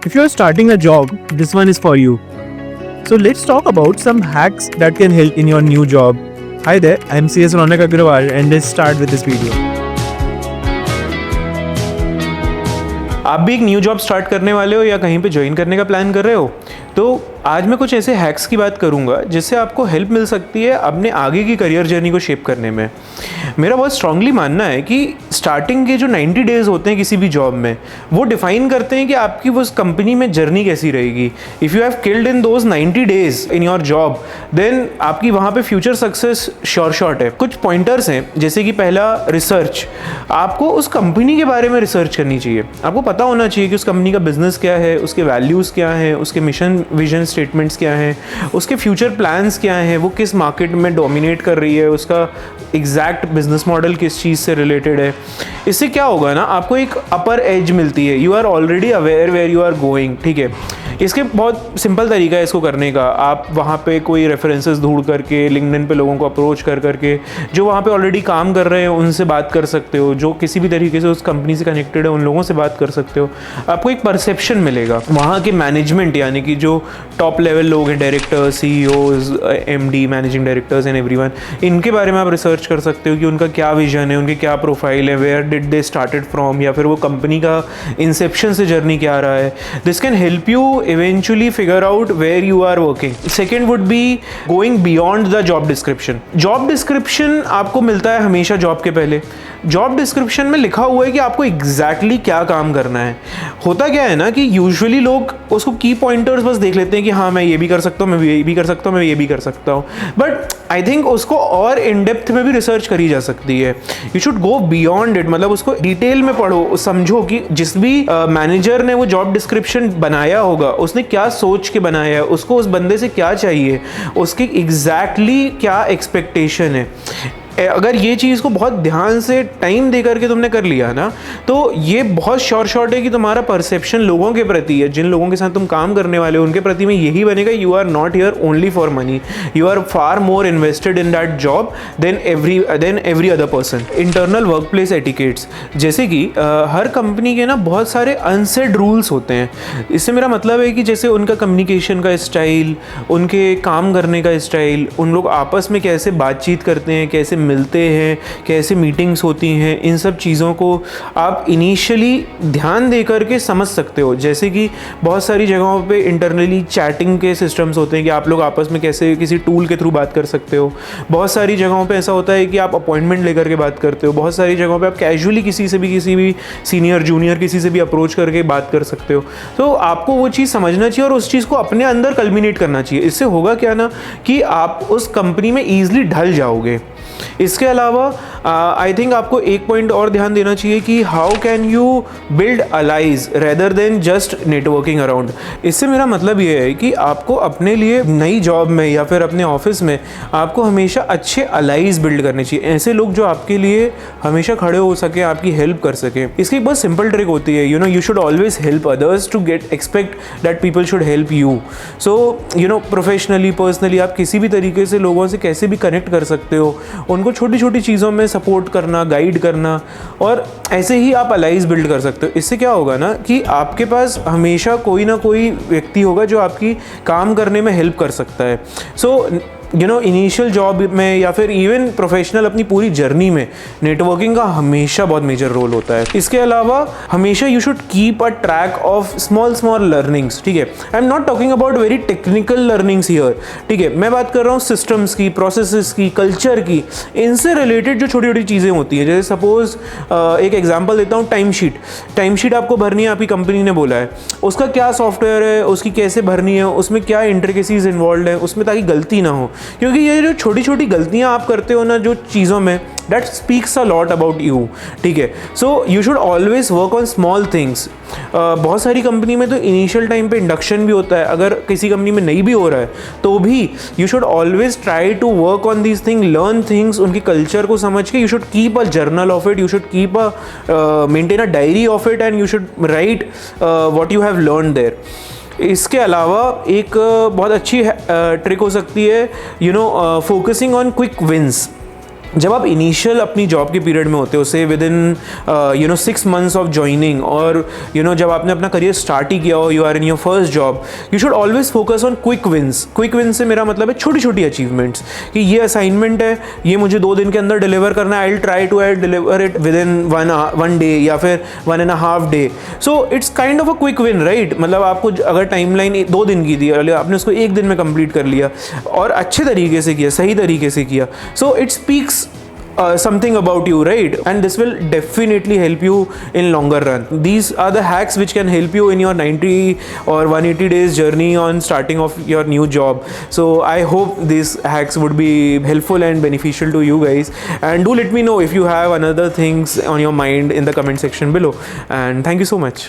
If you're starting a job, this one is for you. So let's talk about some hacks that can help in your new job. Hi there, I'm CS Ronak Agrawal and let's start with this video. आप भी एक new job start करने वाले हो या कहीं पे join करने का प्लान कर रहे हो, तो आज मैं कुछ ऐसे हैक्स की बात करूंगा जिससे आपको हेल्प मिल सकती है अपने आगे की करियर जर्नी को शेप करने में। मेरा बहुत स्ट्रांगली मानना है कि स्टार्टिंग के जो 90 डेज़ होते हैं किसी भी जॉब में, वो डिफाइन करते हैं कि आपकी उस कंपनी में जर्नी कैसी रहेगी। If you have killed in those 90 days in your job, then आपकी वहाँ पे फ्यूचर सक्सेस श्योर शॉट है। कुछ पॉइंटर्स हैं, जैसे कि पहला, रिसर्च। आपको उस कंपनी के बारे में रिसर्च करनी चाहिए। आपको पता होना चाहिए कि उस कंपनी का बिजनेस क्या है, उसके वैल्यूज़ क्या हैं, उसके मिशन विजन स्टेटमेंट्स क्या हैं, उसके फ्यूचर प्लान्स क्या हैं, वो किस मार्केट में डोमिनेट कर रही है, उसका एग्जैक्ट बिजनेस मॉडल किस चीज़ से रिलेटेड है। इससे क्या होगा ना, आपको एक अपर एज मिलती है। You are already aware where you are going. ठीक है, इसके बहुत सिंपल तरीका है इसको करने का। आप वहाँ पे कोई रेफरेंसेस ढूंढ करके, लिंक्डइन पे लोगों को अप्रोच कर करके, जो वहाँ पे ऑलरेडी काम कर रहे हैं उनसे बात कर सकते हो, जो किसी भी तरीके से उस कंपनी से कनेक्टेड है उन लोगों से बात कर सकते हो। आपको एक परसेप्शन मिलेगा वहाँ के मैनेजमेंट, यानी कि जो टॉप लेवल लोग हैं, directors, CEOs, MD, managing directors and everyone, इनके बारे में आप रिसर्च कर सकते हो कि उनका क्या विजन है, उनकी क्या प्रोफाइल है, where did they started from, या फिर वो कंपनी का इंसेप्शन से जर्नी क्या रहा है। This can help you eventually figure out where you are working. Second would be going beyond the job description. Job description आपको मिलता है हमेशा जॉब के पहले। जॉब डिस्क्रिप्शन में लिखा हुआ है कि आपको एग्जैक्टली क्या काम करना है। होता क्या है ना कि यूजुअली लोग उसको की पॉइंटर्स बस देख लेते हैं कि हाँ मैं ये भी कर सकता हूँ, मैं ये भी कर सकता हूँ, मैं ये भी कर सकता हूँ, बट आई थिंक उसको और इन डेप्थ में भी रिसर्च करी जा सकती है। You should go beyond it, मतलब उसको डिटेल में पढ़ो, समझो कि जिस भी मैनेजर ने वो जॉब डिस्क्रिप्शन बनाया होगा उसने क्या सोच के बनाया है, उसको उस बंदे से क्या चाहिए, उसकी एग्जैक्टली क्या एक्सपेक्टेशन है। अगर ये चीज़ को बहुत ध्यान से टाइम दे करके तुमने कर लिया ना, तो ये बहुत श्योर शॉट है कि तुम्हारा परसेप्शन लोगों के प्रति है, जिन लोगों के साथ तुम काम करने वाले हो उनके प्रति में यही बनेगा, you are not here only for money, you are far more invested in that job then every other person. Internal work place etiquettes, जैसे कि हर कंपनी के ना बहुत सारे अनसेड रूल्स होते हैं। इससे मेरा मतलब है कि जैसे उनका कम्युनिकेशन का स्टाइल, उनके काम करने का स्टाइल, उन लोग आपस में कैसे बातचीत करते हैं, कैसे मिलते हैं, कैसे मीटिंग्स होती हैं, इन सब चीज़ों को आप इनिशियली ध्यान दे करके समझ सकते हो। जैसे कि बहुत सारी जगहों पे इंटरनली चैटिंग के सिस्टम्स होते हैं कि आप लोग आपस में कैसे किसी टूल के थ्रू बात कर सकते हो। बहुत सारी जगहों पे ऐसा होता है कि आप अपॉइंटमेंट लेकर के बात करते हो। बहुत सारी जगहों पे आप कैजुअली किसी भी सीनियर जूनियर किसी से भी अप्रोच करके बात कर सकते हो। तो आपको वो चीज़ समझना चाहिए और उस चीज़ को अपने अंदर कल्मिनेट करना चाहिए। इससे होगा क्या ना कि आप उस कंपनी में ईजिली ढल जाओगे। इसके अलावा आई थिंक आपको एक पॉइंट और ध्यान देना चाहिए कि how can you build allies rather than just networking around. इससे मेरा मतलब ये है कि आपको अपने लिए नई जॉब में या फिर अपने ऑफिस में आपको हमेशा अच्छे अलाइज बिल्ड करने चाहिए, ऐसे लोग जो आपके लिए हमेशा खड़े हो सके, आपकी हेल्प कर सके। इसकी एक बहुत सिंपल ट्रिक होती है, you should always help others to get expect that people should help you. So professionally, personally आप किसी भी तरीके से लोगों से कैसे भी कनेक्ट कर सकते हो, उनको छोटी छोटी चीज़ों में सपोर्ट करना, गाइड करना, और ऐसे ही आप अलाइज बिल्ड कर सकते हो। इससे क्या होगा ना कि आपके पास हमेशा कोई ना कोई व्यक्ति होगा जो आपकी काम करने में हेल्प कर सकता है। इनिशियल जॉब में या फिर इवन प्रोफेशनल अपनी पूरी जर्नी में नेटवर्किंग का हमेशा बहुत मेजर रोल होता है। इसके अलावा हमेशा you should keep a track of small learnings. ठीक है, I am not talking about very technical learnings here. ठीक है, मैं बात कर रहा हूँ सिस्टम्स की, प्रोसेसेस की, कल्चर की, इनसे रिलेटेड जो छोटी छोटी चीज़ें होती हैं। जैसे सपोज एक एग्जाम्पल देता हूँ, टाइम शीट आपको भरनी है, आपकी कंपनी ने बोला है, उसका क्या सॉफ्टवेयर है, उसकी कैसे भरनी है, उसमें क्या इंट्रिकेसीज इन्वॉल्व है उसमें, ताकि गलती ना हो। क्योंकि ये जो छोटी छोटी गलतियां आप करते हो ना जो चीज़ों में, that speaks a lot about you. ठीक है, so you should always work on small things. बहुत सारी कंपनी में तो इनिशियल टाइम पे इंडक्शन भी होता है। अगर किसी कंपनी में नहीं भी हो रहा है तो भी you should always try to work on these thing, learn things, उनकी कल्चर को समझ के। You should keep a journal of it, you should keep maintain a diary of it, and you should write what you have learn there. इसके अलावा एक बहुत अच्छी trick हो सकती है फोकसिंग ऑन क्विक विंस। जब आप इनिशियल अपनी जॉब के पीरियड में होते हो, से within 6 months of joining, और जब आपने अपना करियर स्टार्ट ही किया हो, you are in your first job, you should always focus on quick wins. Quick wins से मेरा मतलब है छोटी छोटी अचीवमेंट्स, कि ये असाइनमेंट है, ये मुझे 2 दिन के अंदर डिलीवर करना है, I will try to deliver it within 1 day या फिर 1.5 day। So it's kind of a quick win, right? मतलब आपको अगर टाइमलाइन 2 दिन की थी, आपने उसको 1 दिन में कंप्लीट कर लिया और अच्छे तरीके से किया, सही तरीके से किया, so it speaks something about you, right? And this will definitely help you in longer run. These are the hacks which can help you in your 90 or 180 days journey on starting of your new job. So I hope these hacks would be helpful and beneficial to you guys, and do let me know if you have another things on your mind in the comment section below, and thank you so much.